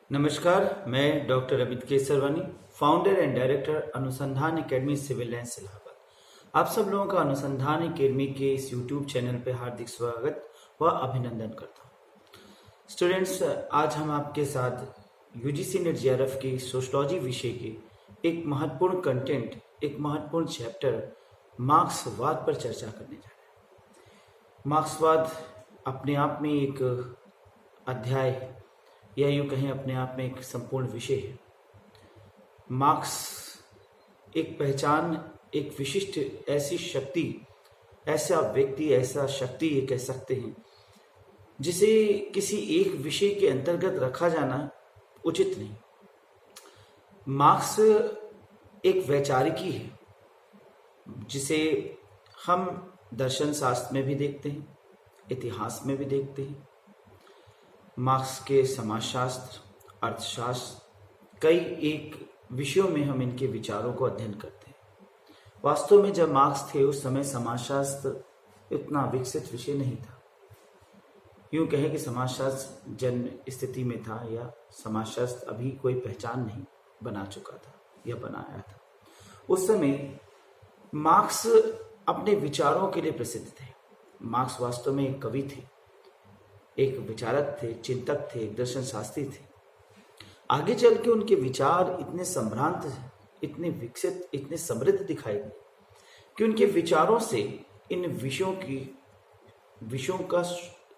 नमस्कार, मैं doctor Amit Kesarwani, founder and director अनुसंधान एकेडमी सिविल लाइंस इलाहाबाद। आप सब लोगों का अनुसंधान एकेडमी के इस यूट्यूब चैनल पर हार्दिक स्वागत व अभिनंदन करता हूँ। स्टूडेंट्स, आज हम आपके साथ यूजीसी नेट जेआरएफ की सोशलॉजी विषय के एक महत्वपूर्ण कंटेंट, एक महत्वपूर्ण चैप्टर मार्क्सवाद पर चर्चा करने जा रहे हैं। मार्क्सवाद अपने आप में एक अध्याय है, या यूँ कहें अपने आप में एक संपूर्ण विषय है। मार्क्स एक पहचान, एक विशिष्ट ऐसी शक्ति, ऐसा व्यक्ति, ऐसा शक्ति ये कह सकते हैं जिसे किसी एक विषय के अंतर्गत रखा जाना उचित नहीं। मार्क्स एक वैचारिकी है जिसे हम दर्शन शास्त्र में भी देखते हैं, इतिहास में भी देखते हैं। मार्क्स के समाजशास्त्र, अर्थशास्त्र, कई एक विषयों में हम इनके विचारों को अध्ययन करते हैं। वास्तव में जब मार्क्स थे उस समय समाजशास्त्र इतना विकसित विषय नहीं था। यूँ कहें कि समाजशास्त्र जन्म स्थिति में था, या समाजशास्त्र अभी कोई पहचान नहीं बना चुका था या बनाया था। उस समय मार्क्स अपने विचारों के लिए प्रसिद्ध थे। मार्क्स वास्तव में एक कवि थे, एक विचारक थे, चिंतक थे, एक दर्शन शास्त्री थे। आगे चल के उनके विचार इतने संभ्रांत, इतने विकसित, इतने समृद्ध दिखाई दिए कि उनके विचारों से इन विषयों का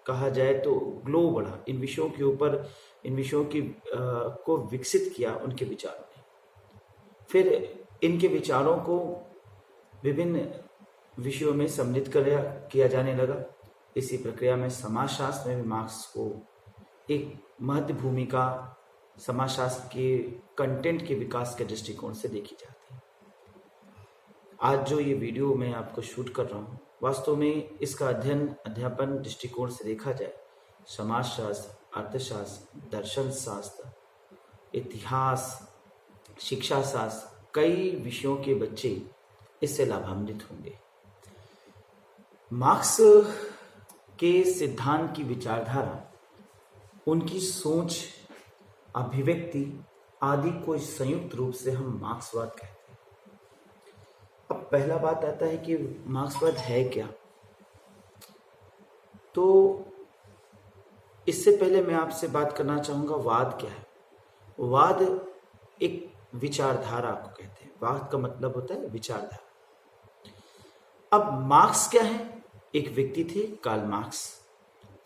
कहा जाए तो ग्लो बढ़ा। इन विषयों के ऊपर, इन विषयों की को विकसित किया उनके विचारों ने। फिर इनके विचारों को विभिन्न विषयों में सम्मिलित किया जाने लगा। इसी प्रक्रिया में समाजशास्त्र में भी मार्क्स को एक महत्व भूमिका समाजशास्त्र के कंटेंट के विकास के दृष्टिकोण से देखी जाती है। आज जो ये वीडियो मैं आपको शूट कर रहा हूँ, वास्तव में इसका अध्यापन दृष्टिकोण से देखा जाए, समाजशास्त्र, अर्थशास्त्र, दर्शन शास्त्र, इतिहास, शिक्षा शास्त्र, कई विषयों के बच्चे इससे लाभान्वित होंगे। मार्क्स के सिद्धांत की विचारधारा, उनकी सोच, अभिव्यक्ति आदि को संयुक्त रूप से हम मार्क्सवाद कहते हैं। अब पहला बात आता है कि मार्क्सवाद है क्या। तो इससे पहले मैं आपसे बात करना चाहूँगा, वाद क्या है। वाद एक विचारधारा को कहते हैं। वाद का मतलब होता है विचारधारा। अब मार्क्स क्या है? एक व्यक्ति थे, कार्ल मार्क्स।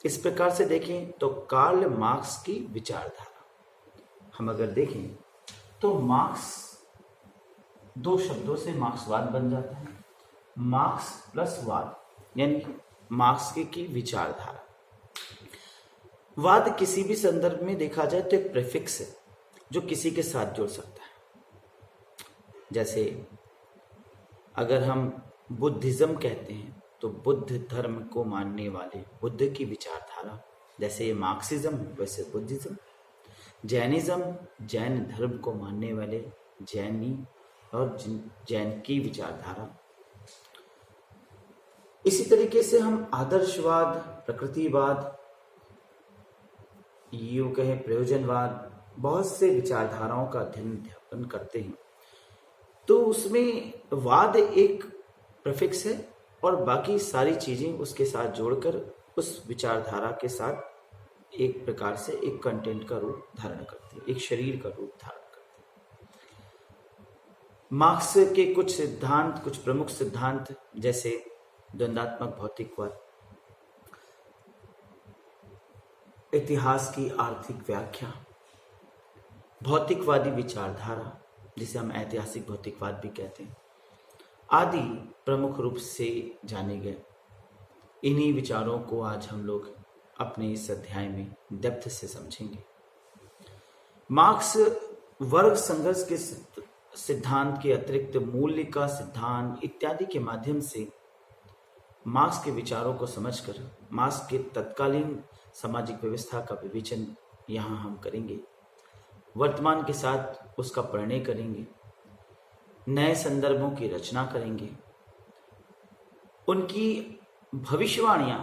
इस प्रकार से देखें तो कार्ल मार्क्स की विचारधारा हम अगर देखें तो मार्क्स दो शब्दों से मार्क्सवाद बन जाता है। मार्क्स प्लस वाद, यानी मार्क्स की विचारधारा। वाद किसी भी संदर्भ में देखा जाए तो एक प्रीफिक्स है जो किसी के साथ जुड़ सकता है। जैसे अगर हम बुद्धिज्म कहते हैं तो बुद्ध धर्म को मानने वाले, बुद्ध की विचारधारा, जैसे ये मार्क्सिज्म वैसे बुद्धिज्म। जैनिज्म, जैन धर्म को मानने वाले जैनी और जैन की विचारधारा। इसी तरीके से हम आदर्शवाद, प्रकृतिवाद, यूं कहें प्रयोजनवाद, बहुत से विचारधाराओं का अध्ययन करते हैं। तो उसमें वाद एक प्रीफिक्स है और बाकी सारी चीजें उसके साथ जोड़कर उस विचारधारा के साथ एक प्रकार से एक कंटेंट का रूप धारण करती है, एक शरीर का रूप धारण करती है। मार्क्स के कुछ सिद्धांत, कुछ प्रमुख सिद्धांत, जैसे द्वंदात्मक भौतिकवाद, इतिहास की आर्थिक व्याख्या, भौतिकवादी विचारधारा जिसे हम ऐतिहासिक भौतिकवाद भी कहते हैं, आदि प्रमुख रूप से जाने गए। इन्हीं विचारों को आज हम लोग अपने इस अध्याय में डेप्थ से समझेंगे। मार्क्स वर्ग संघर्ष के सिद्धांत के अतिरिक्त मूल्य का सिद्धांत इत्यादि के माध्यम से मार्क्स के विचारों को समझकर मार्क्स के तत्कालीन सामाजिक व्यवस्था का विवेचन यहाँ हम करेंगे। वर्तमान के साथ उसका परिणय करेंगे, नए संदर्भों की रचना करेंगे, उनकी भविष्यवाणियां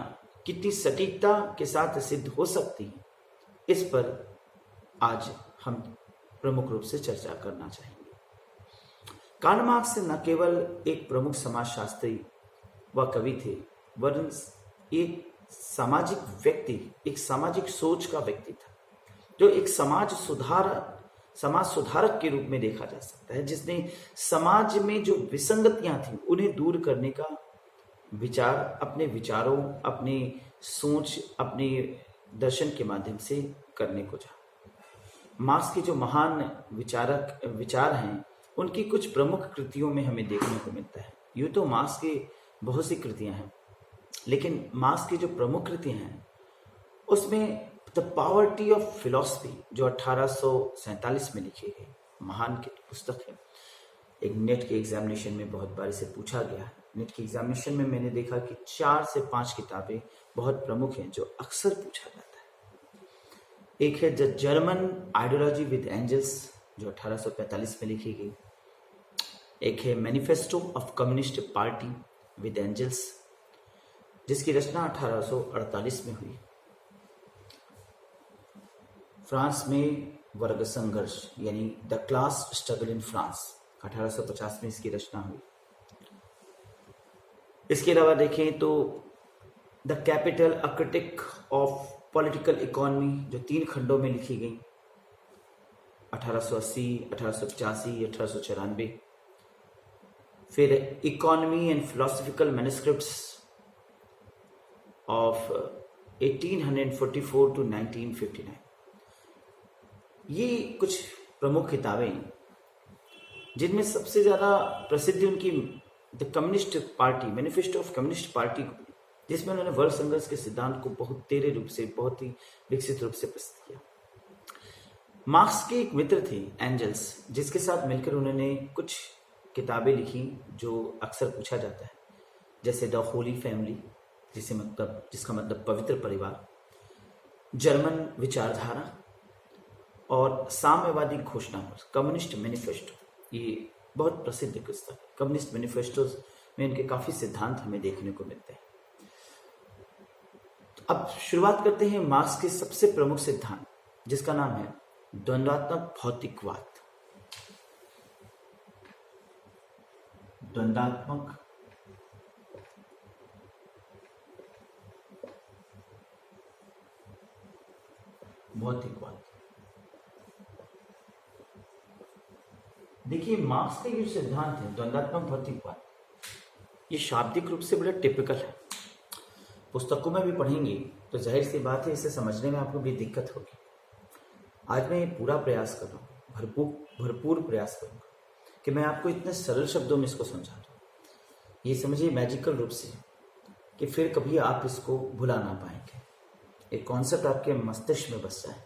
कितनी सटीकता के साथ सिद्ध हो सकती हैं, इस पर आज हम प्रमुख रूप से चर्चा करना चाहेंगे। कार्ल मार्क्स न केवल एक प्रमुख समाजशास्त्री व कवि थे, वरन एक सामाजिक व्यक्ति, एक सामाजिक सोच का व्यक्ति था, जो एक समाज सुधारक के रूप में देखा जा सकता है, जिसने समाज में जो विसंगतियां थी उन्हें दूर करने का विचार अपने विचारों, अपनी सोच, अपने दर्शन के माध्यम से करने को चाहा। मार्क्स के जो महान विचार हैं, उनकी कुछ प्रमुख कृतियों में हमें देखने को मिलता है। यूँ तो मार्क्स की बहुत सी कृतियां हैं, लेकिन मार्क्स की जो प्रमुख कृतियां हैं उसमें द पॉवर्टी ऑफ फिलॉसफी, जो 1847 में लिखी गई महान की पुस्तक है। एक नेट के एग्जामिनेशन में बहुत बार इसे पूछा गया है। नेट के एग्जामिनेशन में मैंने देखा कि 4 से 5 किताबें बहुत प्रमुख हैं जो अक्सर पूछा जाता है। एक है the German ideology with Engels, जो 1845 में लिखी गई। एक है manifesto of communist party with Engels, जिसकी रचना 1848 में हुई। फ्रांस में वर्ग संघर्ष यानी the class struggle in France, 1850 में इसकी रचना हुई। इसके अलावा देखें तो the capital, a critic of political economy, जो 3 खंडों में लिखी गई, 1880, 1885, 1894। फिर economy and philosophical manuscripts of 1844 to 1959। ये कुछ प्रमुख किताबें जिनमें सबसे ज़्यादा प्रसिद्धि उनकी the communist party, manifesto of communist party, जिसमें उन्होंने वर्ग संघर्ष के सिद्धांत को बहुत तेरे रूप से, बहुत ही विकसित रूप से प्रस्तुत किया। मार्क्स के एक मित्र थे एंजल्स, जिसके साथ मिलकर उन्होंने कुछ किताबें लिखी जो अक्सर पूछा जाता है, जैसे द होली फैमिली, जिसका मतलब पवित्र परिवार, जर्मन विचारधारा और साम्यवादी घोषणा पर, कम्युनिस्ट मैनिफेस्टो। ये बहुत प्रसिद्ध पुस्तक है। कम्युनिस्ट मैनिफेस्टो में इनके काफी सिद्धांत हमें देखने को मिलते हैं। अब शुरुआत करते हैं मार्क्स के सबसे प्रमुख सिद्धांत, जिसका नाम है द्वंद्वात्मक भौतिकवाद। द्वंद्वात्मक भौतिकवाद। देखिए, मार्क्स का ये सिद्धांत है द्वंद्वात्मक भौतिकवाद, ये शाब्दिक रूप से बड़ा टिपिकल है। पुस्तकों में भी पढ़ेंगे तो जाहिर सी बात है इसे समझने में आपको भी दिक्कत होगी। आज मैं पूरा प्रयास कर रहा हूँ, भरपूर प्रयास करूँगा कि मैं आपको इतने सरल शब्दों में इसको समझा दूँ। ये समझिए मैजिकल रूप से कि फिर कभी आप इसको भुला ना पाएंगे, एक कॉन्सेप्ट आपके मस्तिष्क में बस जाए।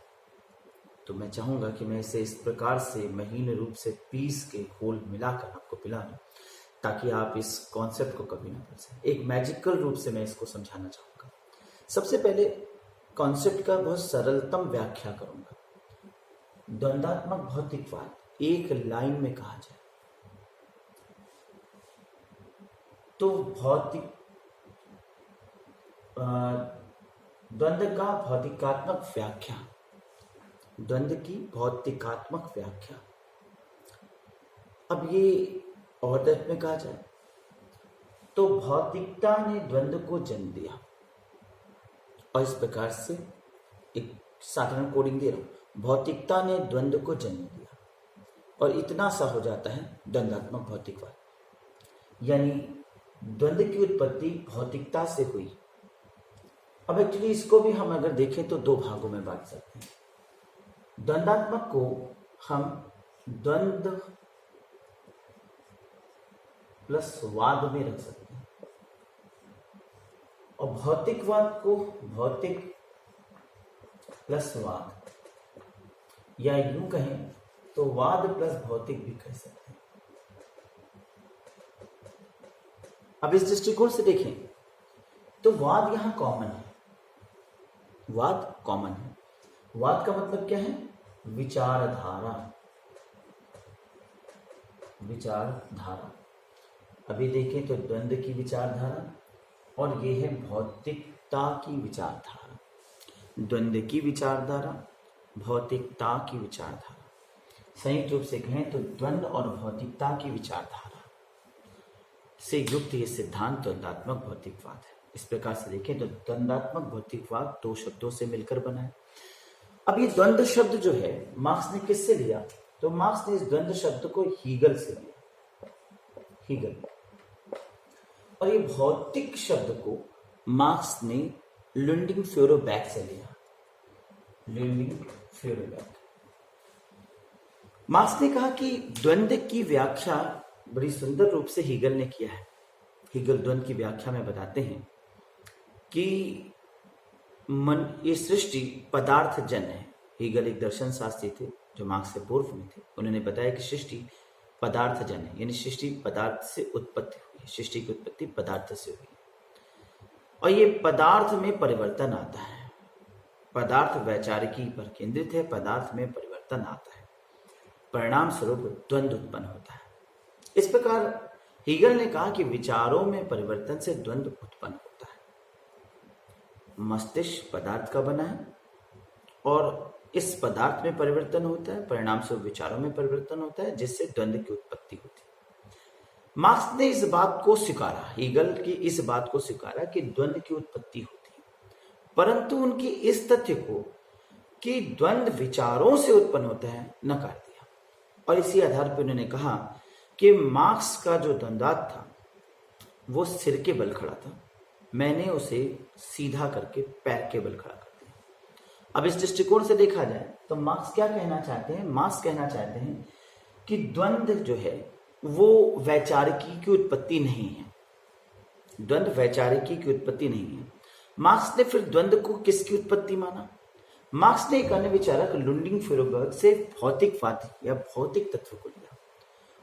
तो मैं चाहूँगा कि मैं इसे इस प्रकार से महीन रूप से पीस के घोल मिलाकर आपको पिला दूँ, ताकि आप इस कॉन्सेप्ट को कभी ना भूल सकें। एक मैजिकल रूप से मैं इसको समझाना चाहूँगा। सबसे पहले कॉन्सेप्ट का बहुत सरलतम व्याख्या करूँगा। द्वंद्वात्मक भौतिकवाद एक लाइन में कहा जाए तो द्वंद्व का भौतिकात्मक व्याख्या, द्वंद्व की भौतिकात्मक व्याख्या। अब ये और दर्ज में कहा जाए तो भौतिकता ने द्वंद्व को जन्म दिया, और इस प्रकार से एक साधारण कोडिंग दे रहा हूं, भौतिकता ने द्वंद्व को जन्म दिया, और इतना सा हो जाता है द्वंद्वात्मक भौतिकवाद। यानी द्वंद्व की उत्पत्ति भौतिकता से हुई। अब एक्चुअली इसको भी हम अगर देखें तो 2 भागों में बांट सकते हैं। द्वंद्वात्मक को हम द्वंद्व प्लस वाद में रख सकते हैं, और भौतिकवाद को भौतिक प्लस वाद, या यूं कहें तो वाद प्लस भौतिक भी कह सकते हैं। अब इस दृष्टिकोण से देखें तो वाद यहां कॉमन है, वाद कॉमन है। वाद का मतलब क्या है? विचारधारा, विचारधारा। अभी देखें तो द्वंद्व की विचारधारा, और ये है भौतिकता की विचारधारा। द्वंद्व की विचारधारा भौतिकता की विचारधारा। संयुक्त रूप से कहें तो द्वंद्व और भौतिकता की विचारधारा से युक्त ये सिद्धांत द्वंद्वात्मक भौतिकवाद है। इस प्रकार से देखें तो द्वंद्वात्मक भौतिकवाद दो शब्दों से मिलकर बना है। अब ये द्वंद्व शब्द जो है मार्क्स ने किससे लिया? तो मार्क्स ने इस द्वंद्व शब्द को हीगल से लिया, हीगल। और ये भौतिक शब्द को मार्क्स ने लुंडिंग फ्योरोबैक से लिया, लुंडिंग फ्योरोबैक। मार्क्स ने कहा कि द्वंद्व की व्याख्या बड़ी सुंदर रूप से हीगल ने किया है। हीगल द्वंद्व की व्याख्या में बताते हैं कि मन ये सृष्टि पदार्थ जन्य है। हीगल एक दर्शन शास्त्री थे जो मार्क्स से पूर्व में थे। उन्होंने बताया कि सृष्टि पदार्थ जन्य है, यानी सृष्टि पदार्थ से उत्पत्ति हुई है, सृष्टि की उत्पत्ति पदार्थ से हुई है और ये पदार्थ में परिवर्तन आता है। पदार्थ वैचारिकी पर केंद्रित है, पदार्थ में परिवर्तन आता है, परिणाम स्वरूप द्वंद्व उत्पन्न होता है। इस प्रकार हीगल ने कहा कि विचारों में परिवर्तन से द्वंद्व उत्पन्न होता है। मस्तिष्क पदार्थ का बना है और इस पदार्थ में परिवर्तन होता है, परिणाम स्वरूप विचारों में परिवर्तन होता है, जिससे द्वंद्व की उत्पत्ति होती है। मार्क्स ने इस बात को स्वीकारा, हीगल की इस बात को स्वीकारा कि द्वंद्व की उत्पत्ति होती है, परंतु उनकी इस तथ्य को कि द्वंद्व विचारों से उत्पन्न होता है नकार दिया। और इसी आधार पर उन्होंने कहा कि मार्क्स का जो द्वंद्वाद था वो सिर के बल खड़ा था, मैंने उसे सीधा करके पैर के बल खड़ा कर दिया। अब इस दृष्टिकोण से देखा जाए तो मार्क्स क्या कहना चाहते हैं? मार्क्स कहना चाहते हैं कि द्वंद्व जो है वो वैचारिकी की उत्पत्ति नहीं है, द्वंद्व वैचारिकी की उत्पत्ति नहीं है। मार्क्स ने फिर द्वंद्व को किसकी उत्पत्ति माना? मार्क्स ने एक अन्य विचारक लुंडिंग फ्योरोबर्ग से भौतिकवाद या भौतिक तत्व को लिया।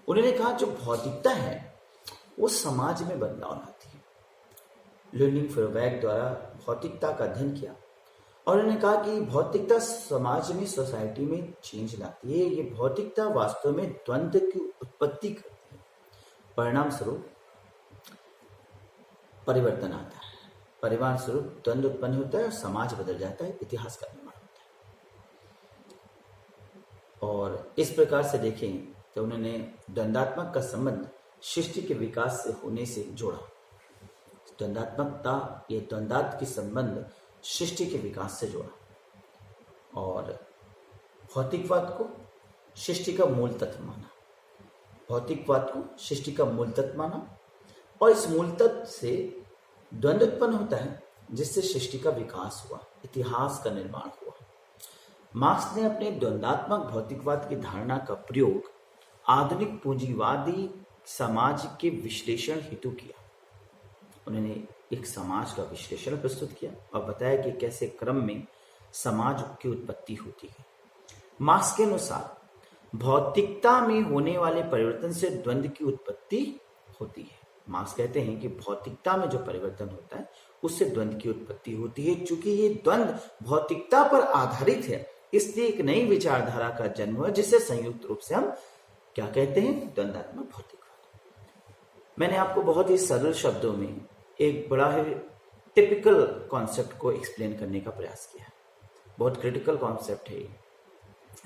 उन्होंने कहा जो भौतिकता है वो समाज में बदलाव लाती है। लुंडिंग फ्योरोबर्ग द्वारा भौतिकता का अध्ययन किया और उन्होंने कहा कि भौतिकता समाज में, सोसाइटी में चेंज लाती है। ये भौतिकता वास्तव में द्वंद्व की उत्पत्ति करती है, परिणाम स्वरूप परिवर्तन आता है, परिणाम स्वरूप द्वंद्व उत्पन्न होता है और समाज बदल जाता है, इतिहास का निर्माण होता है। और इस प्रकार से देखें तो उन्होंने द्वंद्वात्मक का संबंध सृष्टि के विकास से होने से जोड़ा। द्वंद्वात्मकता ये द्वंद्वात्म की संबंध सृष्टि के विकास से जोड़ा और भौतिकवाद को सृष्टि का मूल तत्व माना, भौतिकवाद को सृष्टि का मूल तत्व माना और इस मूल तत्व से द्वंद्व उत्पन्न होता है जिससे सृष्टि का विकास हुआ, इतिहास का निर्माण हुआ। मार्क्स ने अपने द्वंद्वात्मक भौतिकवाद की धारणा का प्रयोग आधुनिक पूंजीवादी समाज के विश्लेषण हेतु किया। उन्होंने एक समाज का विश्लेषण प्रस्तुत किया और बताया कि कैसे क्रम में समाज की उत्पत्ति होती है। मार्क्स के अनुसार भौतिकता में होने वाले परिवर्तन से द्वंद्व की उत्पत्ति होती है। मार्क्स कहते हैं कि भौतिकता में जो परिवर्तन होता है उससे द्वंद्व की उत्पत्ति होती है। चूंकि ये द्वंद्व भौतिकता पर आधारित है इसलिए एक नई विचारधारा का जन्म हुआ जिसे संयुक्त रूप से हम क्या कहते हैं? द्वंद्वात्मक भौतिकवाद। मैंने आपको बहुत ही सरल शब्दों में एक बड़ा ही टिपिकल कॉन्सेप्ट को एक्सप्लेन करने का प्रयास किया है। बहुत क्रिटिकल कॉन्सेप्ट है ये,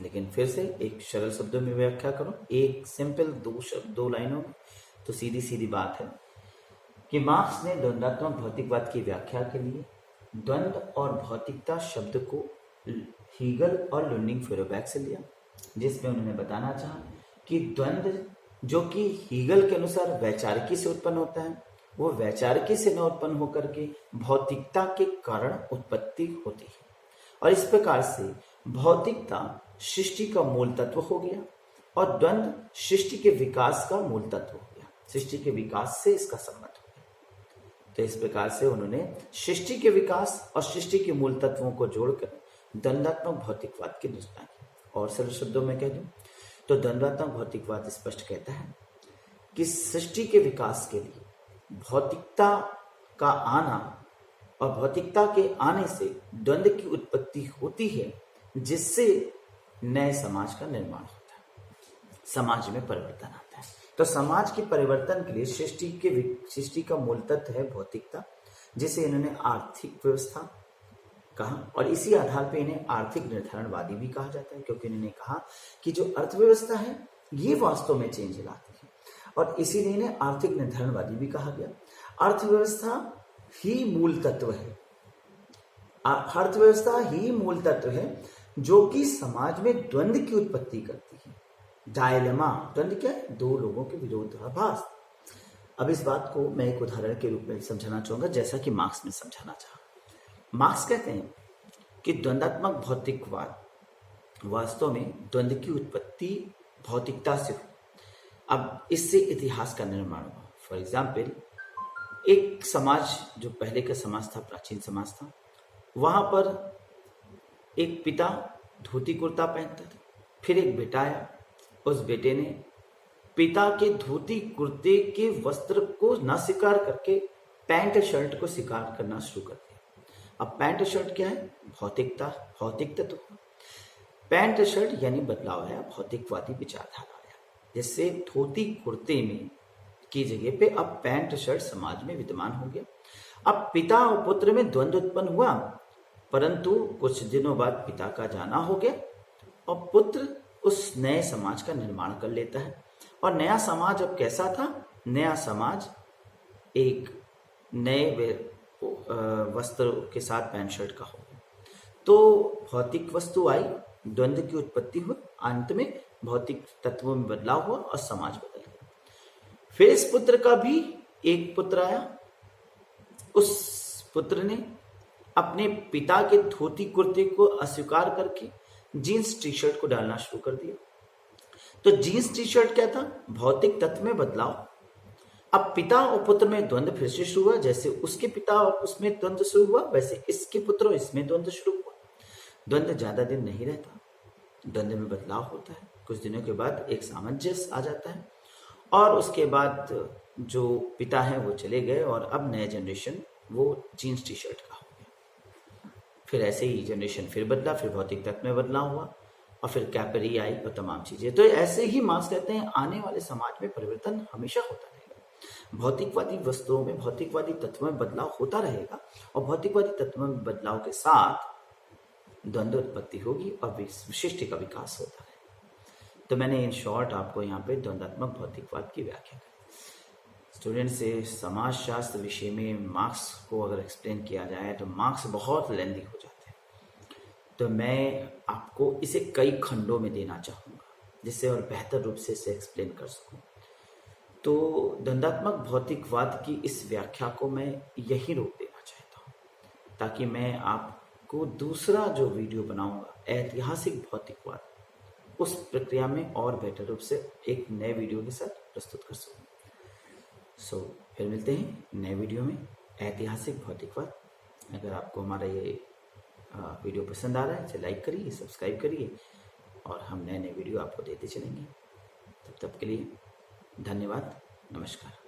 लेकिन फिर से एक सरल शब्दों में व्याख्या करो, एक सिंपल दो लाइनों में, तो सीधी सीधी बात है कि मार्क्स ने द्वंद्वात्मक भौतिकवाद की व्याख्या के लिए द्वंद्व और भौतिकता शब्द को हीगल और लुंडिंग फ्योरोबर्ग से लिया, जिसमें उन्होंने बताना चाहा कि द्वंद्व जो कि हीगल के अनुसार वैचारिकी से उत्पन्न होता है वो वैचारिकी से न उत्पन्न होकर के भौतिकता के कारण उत्पत्ति होती है और इस प्रकार से भौतिकता सृष्टि का मूल तत्व हो गया और द्वंद्व सृष्टि के विकास का मूल तत्व हो गया, सृष्टि के विकास से इसका संबंध हो गया। तो इस प्रकार से उन्होंने सृष्टि के विकास और सृष्टि के मूल तत्वों को जोड़कर द्वंद्वात्मक भौतिकवाद की रचना की। और सरल शब्दों में कह दूं तो द्वंद्वात्मक भौतिकवाद स्पष्ट कहता है कि सृष्टि के विकास के लिए भौतिकता का आना और भौतिकता के आने से द्वंद्व की उत्पत्ति होती है जिससे नए समाज का निर्माण होता है, समाज में परिवर्तन आता है। तो समाज के परिवर्तन के लिए सृष्टि का मूल तत्व है भौतिकता, जिसे इन्होंने आर्थिक व्यवस्था, कहा, और इसी आधार पे इन्हें आर्थिक निर्धारणवादी भी कहा जाता है, क्योंकि इन्होंने कहा कि जो अर्थव्यवस्था है ये वास्तव में चेंज लाती है, और इसीलिए इन्हें आर्थिक निर्धारणवादी भी कहा गया। अर्थव्यवस्था ही मूल तत्व है, अर्थव्यवस्था ही मूल तत्व है जो कि समाज में द्वंद्व की उत्पत्ति करती है। डायलेमा, द्वंद्व क्या है? दो लोगों के विरोधाभास। अब इस बात को मैं एक उदाहरण के रूप में समझाना चाहूंगा, जैसा कि मार्क्स ने समझाना चाहा। मार्क्स कहते हैं कि द्वंद्वात्मक भौतिकवाद वास्तव में द्वंद्व की उत्पत्ति भौतिकता से हुई। अब इससे इतिहास का निर्माण हुआ। फॉर एग्जाम्पल, एक समाज जो पहले का समाज था, प्राचीन समाज था, वहां पर एक पिता धोती कुर्ता पहनता था, फिर एक बेटा आया, उस बेटे ने पिता के धोती कुर्ते के वस्त्र को न स्वीकार करके पैंट शर्ट को स्वीकार करना शुरू कर दिया। अब पैंट शर्ट क्या है? भौतिकता, भौतिक तत्व। पैंट शर्ट यानी बदलाव आया, भौतिकवादी विचारधारा आया, जिससे धोती कुर्ते में की जगह पे अब पैंट शर्ट समाज में विद्यमान हो गया। अब पिता और पुत्र में द्वंद्व उत्पन्न हुआ, परंतु कुछ दिनों बाद पिता का जाना हो गया और पुत्र उस नए समाज का निर्माण कर लेता है। और नया समाज अब कैसा था? नया समाज एक नए वस्त्र के साथ पैंट शर्ट का हो गया। तो भौतिक वस्तु आई, द्वंद्व की उत्पत्ति हुई, अंत में भौतिक तत्वों में बदलाव हुआ और समाज बदल गया। फिर इस पुत्र का भी एक पुत्र आया, उस पुत्र ने अपने पिता के धोती कुर्ते को अस्वीकार करके जीन्स टी शर्ट को डालना शुरू कर दिया। तो जीन्स टी शर्ट क्या था? भौतिक तत्व में बदलाव। अब पिता और पुत्र में द्वंद्व फिर से शुरू हुआ, जैसे उसके पिता और उसमें द्वंद्व शुरू हुआ, वैसे इसके पुत्र और इसमें द्वंद्व शुरू हुआ। द्वंद्व ज्यादा दिन नहीं रहता, द्वंद्व में बदलाव होता है, कुछ दिनों के बाद एक सामंजस्य आ जाता है, और उसके बाद जो पिता है वो चले गए और अब नया जनरेशन वो जीन्स टी शर्ट का हो गया। फिर ऐसे ही जनरेशन फिर बदला, फिर भौतिक तत्व में बदलाव हुआ, और फिर कैपरी आई और तमाम चीजें। तो ऐसे ही मार्क्स कहते हैं आने वाले समाज में परिवर्तन हमेशा होता रहेगा। भौतिकवादी वस्तुओं में, भौतिकवादी तत्वों में बदलाव होता रहेगा, और भौतिकवादी तत्वों में बदलाव के साथ द्वंद्व उत्पत्ति होगी और विशिष्ट का विकास होता रहेगा। तो मैंने इन शॉर्ट आपको यहाँ पे द्वंद्वात्मक भौतिकवाद की व्याख्या की। स्टूडेंट से समाजशास्त्र विषय में मार्क्स को अगर एक्सप्लेन किया जाए तो मार्क्स बहुत लेंदी हो जाते हैं, तो मैं आपको इसे कई खंडों में देना चाहूँगा जिससे और बेहतर रूप से इसे एक्सप्लेन कर सकूँ। तो द्वंद्वात्मक भौतिकवाद की इस व्याख्या को मैं यही रोक देना चाहता हूँ, ताकि मैं आपको दूसरा जो वीडियो बनाऊंगा ऐतिहासिक भौतिकवाद, उस प्रक्रिया में और बेहतर रूप से एक नए वीडियो के साथ प्रस्तुत कर सकूँ। फिर मिलते हैं नए वीडियो में ऐतिहासिक भौतिकवाद। अगर आपको हमारा ये वीडियो पसंद आ रहा है, इसे लाइक करिए, सब्सक्राइब करिए, और हम नए नए वीडियो आपको देते चलेंगे। तब तक के लिए धन्यवाद, नमस्कार।